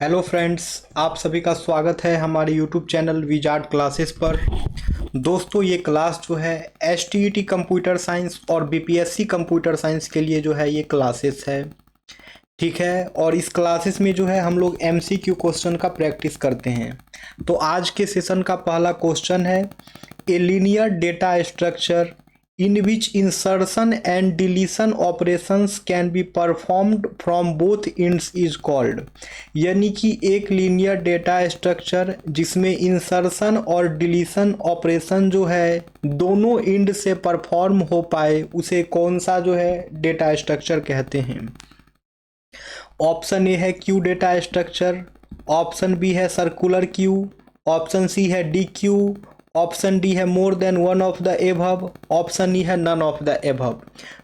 Hello friends, आप सभी का स्वागत है हमारे यूट्यूब चैनल विजार्ड क्लासेस पर। दोस्तों, ये क्लास जो है एसटीईटी कंप्यूटर साइंस और बीपीएससी कंप्यूटर साइंस के लिए जो है ये क्लासेस है। ठीक है, और इस क्लासेस में जो है हम लोग एमसीक्यू क्वेश्चन का प्रैक्टिस करते हैं। तो आज के सेशन का पहला क्वेश्चन है, a linear data structure in which insertion and deletion operations can be performed from both ends is called। यानी कि एक लीनियर डेटा स्ट्रक्चर जिसमें इंसर्शन और डिलीशन ऑपरेशन जो है दोनों एंड से परफॉर्म हो पाए उसे कौन सा जो है डेटा स्ट्रक्चर कहते हैं। ऑप्शन ए है queue data structure, option B है सर्कुलर क्यू, ऑप्शन सी है डी क्यू, ऑप्शन डी है more than one of the above, option E है नन ऑफ द एबव।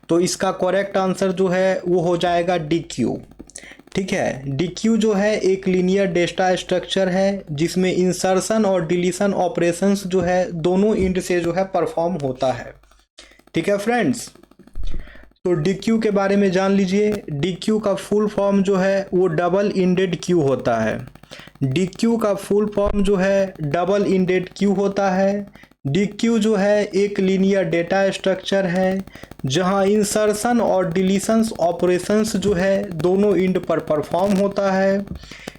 तो इसका करेक्ट आंसर जो है वो हो जाएगा डी क्यू। ठीक है, डी क्यू जो है एक लीनियर डेटा स्ट्रक्चर है जिसमें इंसर्शन और डिलीशन ऑपरेशंस जो है दोनों एंड से जो है परफॉर्म होता है। ठीक है फ्रेंड्स, तो डी क्यू के बारे में जान लीजिए। डी क्यू का फुल फॉर्म जो है वो डबल इंडेड क्यू होता है। डी क्यू का फुल फॉर्म जो है डबल इंडेड क्यू होता है। डी क्यू जो है एक लीनियर डेटा स्ट्रक्चर है जहां इंसर्शन और डिलीशंस ऑपरेशंस जो है दोनों इंड पर परफॉर्म होता है।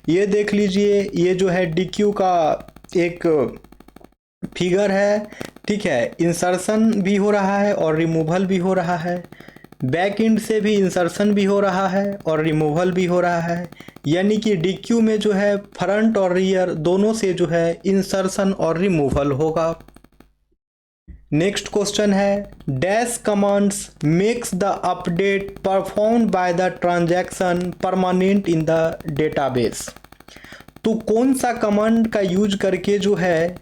ये देख लीजिए, ये जो है डी क्यू का एक फिगर है। ठीक है, इंसर्शन भी हो रहा है और रिमूवल भी हो रहा है, बैक एंड से भी इंसर्शन भी हो रहा है और रिमूवल भी हो रहा है। यानी कि डी क्यू में जो है फ्रंट और रियर दोनों से जो है इंसर्शन और रिमूवल होगा। नेक्स्ट क्वेश्चन है, dash commands makes the update performed by the transaction permanent in the database. तो कौन सा कमांड का यूज करके जो है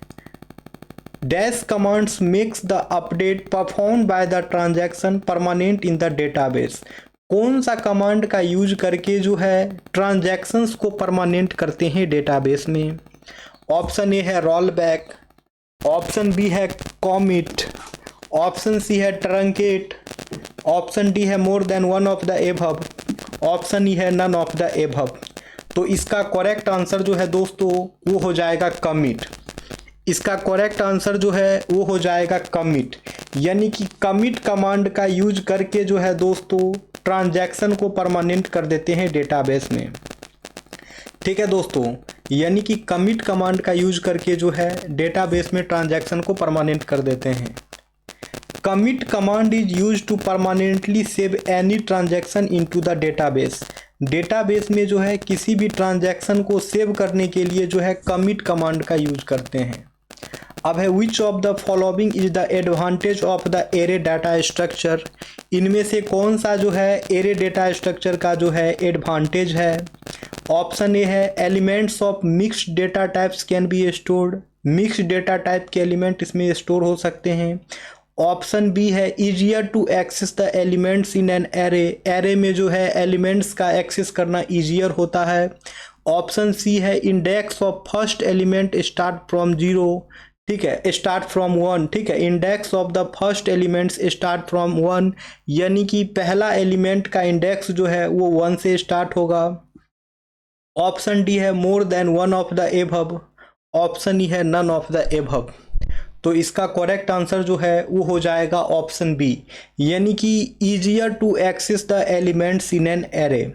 dash commands makes the update performed by the transaction permanent in the database. कौन सा कमांड का यूज करके जो है ट्रांजैक्शंस को परमानेंट करते हैं डेटाबेस में। ऑप्शन ए है रोल बैक, ऑप्शन बी है कॉमिट, ऑप्शन सी है ट्रंकेट, ऑप्शन डी है more than one of the above, option E है नन ऑफ द एबव। तो इसका करेक्ट आंसर जो है दोस्तों वो हो जाएगा कमिट। इसका करेक्ट आंसर जो है वो हो जाएगा कमिट। यानी कि कमिट कमांड का यूज करके जो है दोस्तों ट्रांजैक्शन को परमानेंट कर देते हैं डेटाबेस में। ठीक है दोस्तों, यानी कि कमिट कमांड का यूज करके जो है डेटाबेस में ट्रांजैक्शन को परमानेंट कर देते हैं। Commit command is use to permanently save any transaction into the database. Database में जो है किसी भी ट्रांजैक्शन को सेव करने के लिए जो है कमिट कमांड का यूज करते हैं। अब है which of the following is the advantage of the array data structure. इनमें से कौन सा जो है एरे डेटा स्ट्रक्चर का जो है एडवांटेज है। ऑप्शन ए है elements of mixed data types can be stored. Mixed data type के एलिमेंट इसमें स्टोर हो सकते हैं। ऑप्शन बी है easier to access the elements in an array. Array में जो है एलिमेंट्स का एक्सेस करना ईजियर होता है। ऑप्शन सी है index of first element start from zero. ठीक है, स्टार्ट फ्रॉम वन। ठीक है, index of the first elements start from one, यानी कि पहला एलिमेंट का इंडेक्स जो है वो वन से स्टार्ट होगा। ऑप्शन डी है more than one of the above, option E है नन ऑफ द एबव। तो इसका करेक्ट आंसर जो है वो हो जाएगा ऑप्शन बी, यानी कि easier to access the elements in an array.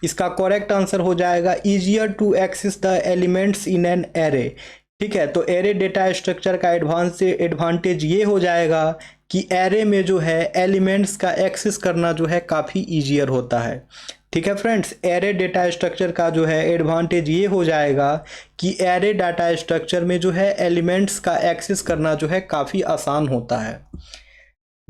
इसका करेक्ट आंसर हो जाएगा easier to access the elements in an array. ठीक है, तो एरे डेटा स्ट्रक्चर का एडवांटेज ये हो जाएगा कि एरे में जो है एलिमेंट्स का एक्सेस करना जो है काफ़ी ईजियर होता है। ठीक है फ्रेंड्स, एरे डेटा स्ट्रक्चर का जो है एडवांटेज ये हो जाएगा कि एरे डाटा स्ट्रक्चर में जो है एलिमेंट्स का एक्सेस करना जो है काफ़ी आसान होता है।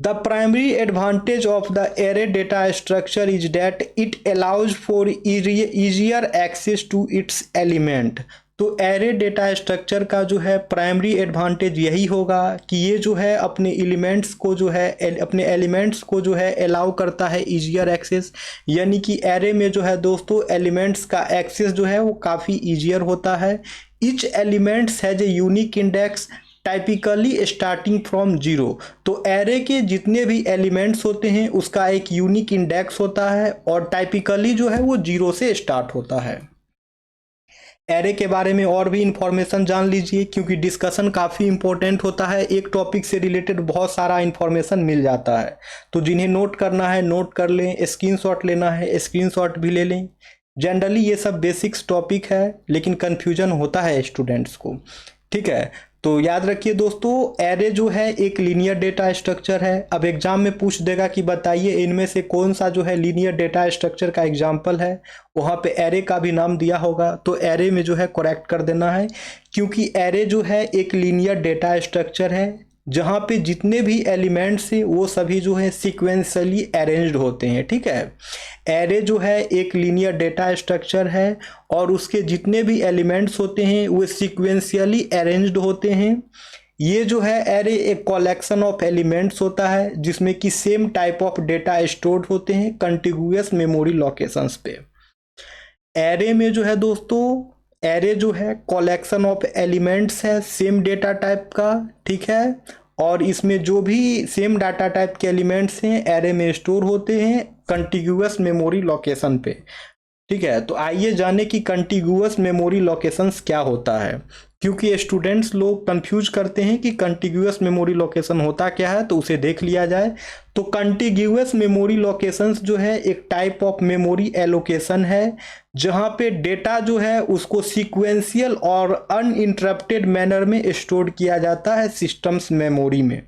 The primary advantage of the array data structure is that it allows for easier access to its element. तो एरे डेटा स्ट्रक्चर का जो है प्राइमरी एडवांटेज यही होगा कि ये जो है अपने एलिमेंट्स को जो है अलाउ करता है ईजियर एक्सेस। यानी कि एरे में जो है दोस्तों एलिमेंट्स का एक्सेस जो है वो काफ़ी ईजियर होता है। Each elements has a unique index typically starting from zero. तो एरे के जितने भी एलिमेंट्स होते हैं उसका एक यूनिक इंडेक्स होता है और टाइपिकली जो है वो जीरो से स्टार्ट होता है। एरे के बारे में और भी इंफॉर्मेशन जान लीजिए, क्योंकि डिस्कशन काफ़ी इंपॉर्टेंट होता है, एक टॉपिक से रिलेटेड बहुत सारा इंफॉर्मेशन मिल जाता है। तो जिन्हें नोट करना है नोट कर लें, स्क्रीनशॉट लेना है स्क्रीनशॉट भी ले लें। जनरली ये सब बेसिक्स टॉपिक है, लेकिन कन्फ्यूजन होता है स्टूडेंट्स को, ठीक है। तो याद रखिए दोस्तों, एरे जो है एक लीनियर डेटा स्ट्रक्चर है। अब एग्जाम में पूछ देगा कि बताइए इनमें से कौन सा जो है लीनियर डेटा स्ट्रक्चर का एग्जाम्पल है, वहाँ पे एरे का भी नाम दिया होगा, तो एरे में जो है करेक्ट कर देना है, क्योंकि एरे जो है एक लीनियर डेटा स्ट्रक्चर है जहाँ पे जितने भी एलिमेंट्स हैं वो सभी जो है सीक्वेंशियली अरेंज्ड होते हैं, ठीक है। एरे जो है एक लीनियर डेटा स्ट्रक्चर है और उसके जितने भी एलिमेंट्स होते हैं वो सीक्वेंशियली अरेंज्ड होते हैं। ये जो है एरे एक कलेक्शन ऑफ एलिमेंट्स होता है जिसमें कि same type of data stored होते हैं कंटिगुअस मेमोरी लोकेशंस पे। एरे में जो है दोस्तों, एरे जो है कलेक्शन ऑफ एलिमेंट्स है सेम डेटा टाइप का, ठीक है। और इसमें जो भी सेम डाटा टाइप के एलिमेंट्स हैं एरे में स्टोर होते हैं कंटिगुअस मेमोरी लोकेशन पे, ठीक है। तो आइए जाने कि कंटिगुअस मेमोरी लोकेशंस क्या होता है, क्योंकि स्टूडेंट्स लोग कंफ्यूज करते हैं कि कंटिगुअस मेमोरी लोकेशन होता क्या है, तो उसे देख लिया जाए। तो कंटिगुअस मेमोरी लोकेशंस जो है एक टाइप ऑफ मेमोरी एलोकेशन है जहां पे डेटा जो है उसको सीक्वेंशियल और अनइंटरप्टेड मैनर में स्टोर किया जाता है सिस्टम्स मेमोरी में,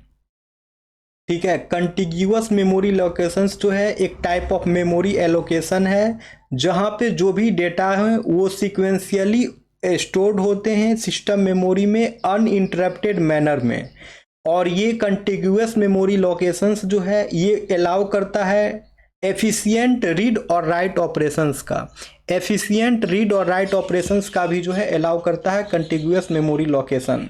ठीक है। कंटिग्यूअस मेमोरी लोकेशंस जो है एक टाइप ऑफ मेमोरी एलोकेशन है जहां पे जो भी डेटा है वो सीक्वेंशियली स्टोर्ड होते हैं सिस्टम मेमोरी में अनइंटरप्टेड मैनर में। और ये कंटिग्यूअस मेमोरी लोकेशंस जो है ये अलाउ करता है एफिशिएंट रीड और राइट ऑपरेशंस का। एफिशिएंट रीड और राइट ऑपरेशंस का भी जो है अलाउ करता है कंटिग्यूअस मेमोरी लोकेशन।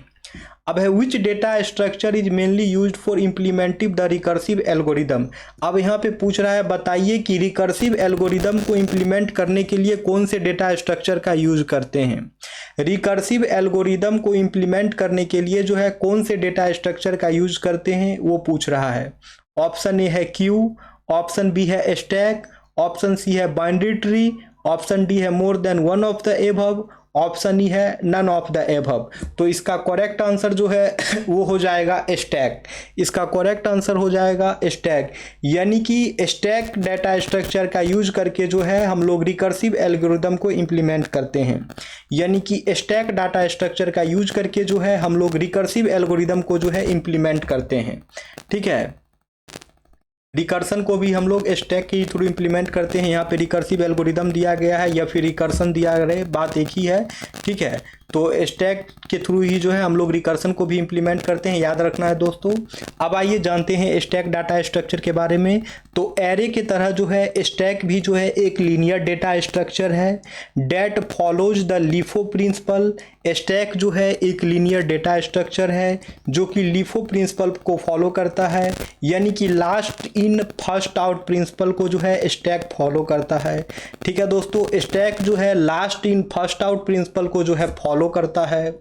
अब है which data structure is mainly used for implementing the recursive algorithm. अब यहाँ पे पूछ रहा है बताइए कि रिकर्सिव एल्गोरिदम को इम्प्लीमेंट करने के लिए कौन से डेटा स्ट्रक्चर का यूज करते हैं। रिकर्सिव एल्गोरिदम को इम्प्लीमेंट करने के लिए जो है कौन से डेटा स्ट्रक्चर का यूज करते हैं वो पूछ रहा है। ऑप्शन ए है क्यू, ऑप्शन बी है स्टैक, ऑप्शन सी है बाइनरी ट्री, ऑप्शन डी है more than one of the above, option E है नन ऑफ द एबव। तो इसका करेक्ट आंसर जो है वो हो जाएगा स्टैक। इसका करेक्ट आंसर हो जाएगा स्टैक, यानी कि स्टैक डेटा स्ट्रक्चर का यूज करके जो है हम लोग रिकर्सिव एल्गोरिदम को इम्प्लीमेंट करते हैं। यानी कि स्टैक डाटा स्ट्रक्चर का यूज करके जो है हम लोग रिकर्सिव एल्गोरिदम को जो है इम्प्लीमेंट करते हैं, ठीक है। रिकर्सन को भी हम लोग स्टैक के थ्रू इम्प्लीमेंट करते हैं। यहाँ पे रिकर्सिव एल्गोरिदम दिया गया है या फिर रिकर्सन दिया गया है, बात एक ही है, ठीक है। तो स्टैक के थ्रू ही जो है हम लोग रिकर्सन को भी इम्प्लीमेंट करते हैं, याद रखना है दोस्तों। अब आइए जानते हैं स्टैक डाटा स्ट्रक्चर के बारे में। तो एरे की तरह जो है स्टैक भी जो है एक लीनियर डेटा स्ट्रक्चर है that follows the LIFO principle. Stack जो है एक लीनियर डेटा स्ट्रक्चर है जो कि लीफो प्रिंसिपल को फॉलो करता है, यानी कि last in first out principle को जो है स्टैक फॉलो करता है, ठीक है दोस्तों। स्टैक जो है last in first out principle को जो है फॉलो करता है।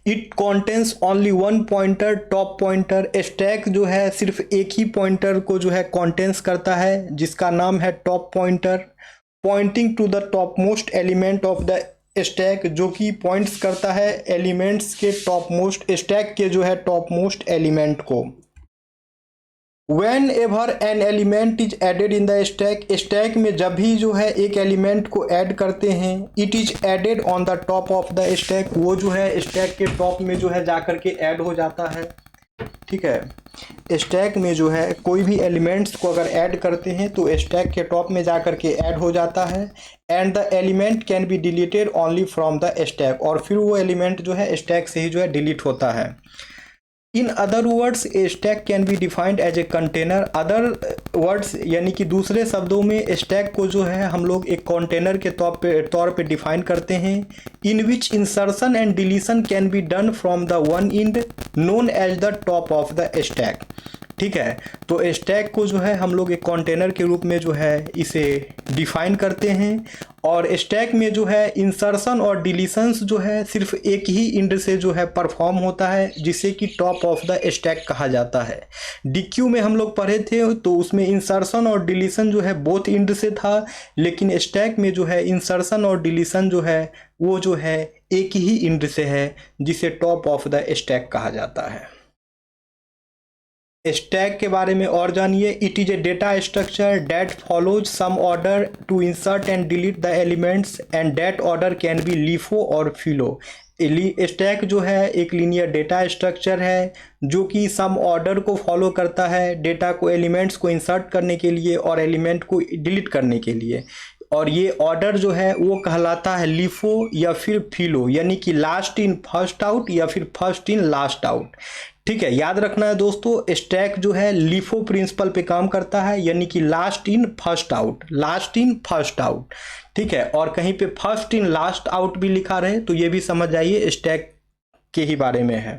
It contains only one pointer top pointer. Stack जो है सिर्फ एक ही पॉइंटर को जो है कॉन्टेंस करता है जिसका नाम है top pointer, pointing to the top most element of the stack, जो कि पॉइंट्स करता है एलिमेंट्स के टॉप मोस्ट, स्टैक के जो है टॉप मोस्ट एलिमेंट को। Whenever an element is added in the stack, stack में जब भी जो है एक एलिमेंट को ऐड करते हैं, it is added on the top of the stack, वो जो है स्टैक के टॉप में जो है जाकर के ऐड हो जाता है, ठीक है। स्टैक में जो है कोई भी एलिमेंट्स को अगर ऐड करते हैं तो स्टैक के टॉप में जाकर के ऐड हो जाता है। And the element can be deleted only from the stack, और फिर वो एलिमेंट जो है स्टैक से ही जो है डिलीट होता है। In other words a stack can be defined as a container. Other words यानी कि दूसरे शब्दों में स्टैक को जो है हम लोग एक कंटेनर के तौर पे डिफाइन करते हैं। In which insertion and deletion can be done from the one end known as the top of the stack. ठीक है। तो स्टैक को जो है हम लोग एक कंटेनर के रूप में जो है इसे डिफाइन करते हैं, और स्टैक में जो है इंसर्शन और डिलीशंस जो है सिर्फ एक ही इंड से जो है परफॉर्म होता है, जिसे कि टॉप ऑफ द स्टैक कहा जाता है। डीक्यू में हम लोग पढ़े थे तो उसमें इंसर्शन और डिलीशन जो है बोथ इंड से था, लेकिन स्टैक में जो है इंसर्शन और डिलीशन जो है वो जो है एक ही इंड से है, जिसे टॉप ऑफ द स्टैक कहा जाता है। स्टैक के बारे में और जानिए। It is a data structure that follows some order to insert and delete the elements and that order can be LIFO और फिलो। स्टैक जो है एक लीनियर डेटा स्ट्रक्चर है जो कि सम ऑर्डर को फॉलो करता है, डेटा को एलिमेंट्स को इंसर्ट करने के लिए और एलिमेंट को डिलीट करने के लिए, और ये ऑर्डर जो है वो कहलाता है लीफो या फिर फिलो, यानी कि लास्ट इन फर्स्ट आउट या फिर फर्स्ट इन लास्ट आउट। ठीक है, याद रखना है दोस्तों, स्टैक जो है लीफो प्रिंसिपल पे काम करता है, यानी कि last in first out, last in first out. ठीक है, और कहीं पे फर्स्ट इन लास्ट आउट भी लिखा रहे तो ये भी समझ जाइए स्टैक के ही बारे में है।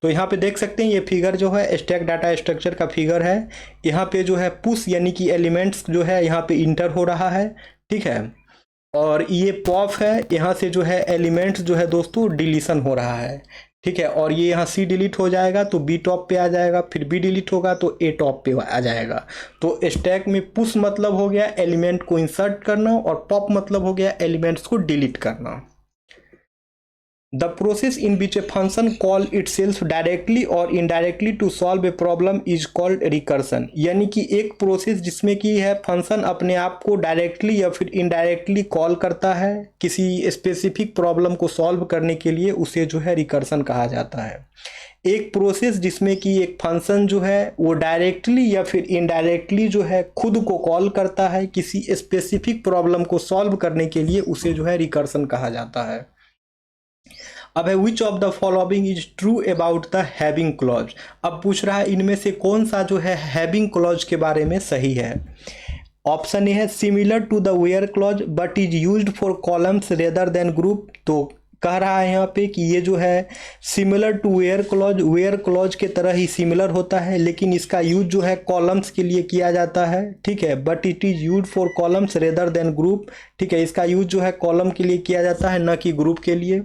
तो यहाँ पे देख सकते हैं ये फिगर जो है स्टैक डाटा स्ट्रक्चर का फिगर है। यहाँ पे जो है पुश यानी कि एलिमेंट्स जो है यहाँ पे इंटर हो रहा है। ठीक है, और ये पॉप है, यहाँ से जो है एलिमेंट्स जो है दोस्तों डिलीशन हो रहा है। ठीक है, और ये यहाँ सी डिलीट हो जाएगा तो बी टॉप पे आ जाएगा, फिर बी डिलीट होगा तो ए टॉप पे आ जाएगा। तो स्टैक में पुश मतलब हो गया एलिमेंट को इंसर्ट करना, और पॉप मतलब हो गया एलिमेंट्स को डिलीट करना। The process in which a function call itself directly or indirectly to solve a problem is called recursion। यानी कि एक प्रोसेस जिसमें कि है फंक्शन अपने आप को डायरेक्टली या फिर इनडायरेक्टली कॉल करता है किसी स्पेसिफिक प्रॉब्लम को सॉल्व करने के लिए, उसे जो है रिकर्सन कहा जाता है। एक प्रोसेस जिसमें कि एक फंक्शन जो है वो डायरेक्टली या फिर इनडायरेक्टली जो है खुद को कॉल करता है किसी स्पेसिफिक प्रॉब्लम को सॉल्व करने के लिए, उसे जो है रिकर्सन कहा जाता है। अब है which of the following is true about the having clause. अब पूछ रहा है इनमें से कौन सा जो है हैविंग क्लॉज के बारे में सही है। ऑप्शन ए है similar to the where clause but is used for columns rather than group. तो कह रहा है यहाँ पे कि ये जो है सिमिलर टू वेयर क्लॉज के तरह ही सिमिलर होता है, लेकिन इसका यूज जो है कॉलम्स के लिए किया जाता है। ठीक है, but it is use for columns rather than group. ठीक है, इसका यूज जो है कॉलम के लिए किया जाता है, न कि ग्रुप के लिए।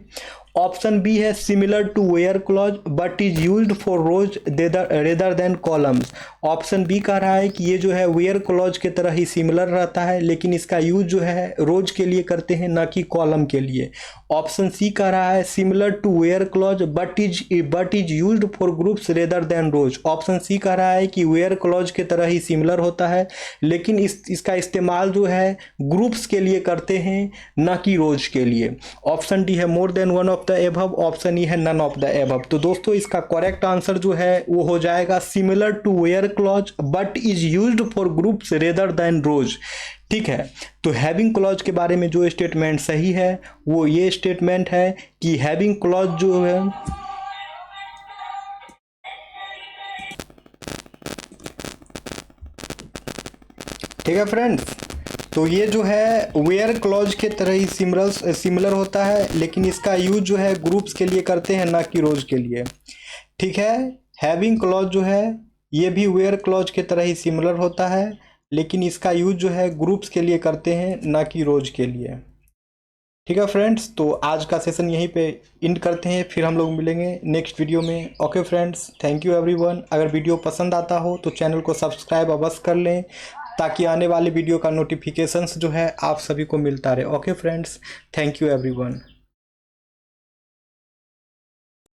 ऑप्शन बी है similar to where clause but is used for rows rather than columns. Option B कह रहा है कि ये जो है वेयर क्लॉज के तरह ही सिमिलर रहता है, लेकिन इसका यूज जो है रोज के लिए करते हैं, न कि कॉलम के लिए। ऑप्शन सी कह रहा है similar to where clause but is used for groups rather than rows. Option C कह रहा है कि वेयर क्लॉज के तरह ही सिमिलर होता है, लेकिन इसका इस्तेमाल जो है ग्रुप्स के लिए करते हैं, न कि रोज के लिए। ऑप्शन डी है more than one of the above. Option E है नन ऑफ द एबव। तो दोस्तों इसका करेक्ट आंसर जो है वो हो जाएगा similar to where clause but is used for groups rather than rows. ठीक है, तो हैविंग क्लॉज के बारे में जो स्टेटमेंट सही है वो ये स्टेटमेंट है कि हैविंग क्लॉज जो है ठीक है फ्रेंड्स, तो ये जो है वेयर क्लॉज के तरह ही सिमिलर होता है, लेकिन इसका यूज जो है ग्रुप्स के लिए करते हैं, ना कि रोज के लिए। ठीक है, हैविंग क्लॉज जो है ये भी वेयर क्लॉज के तरह ही सिमिलर होता है, लेकिन इसका यूज जो है ग्रुप्स के लिए करते हैं, ना कि रोज के लिए। ठीक है फ्रेंड्स, तो आज का सेशन यहीं पे एंड करते हैं, फिर हम लोग मिलेंगे नेक्स्ट वीडियो में। Okay friends, thank you everyone. अगर वीडियो पसंद आता हो तो चैनल को सब्सक्राइब अवश्य कर लें, ताकि आने वाले वीडियो का नोटिफिकेशंस जो है आप सभी को मिलता रहे। Okay friends, thank you everyone.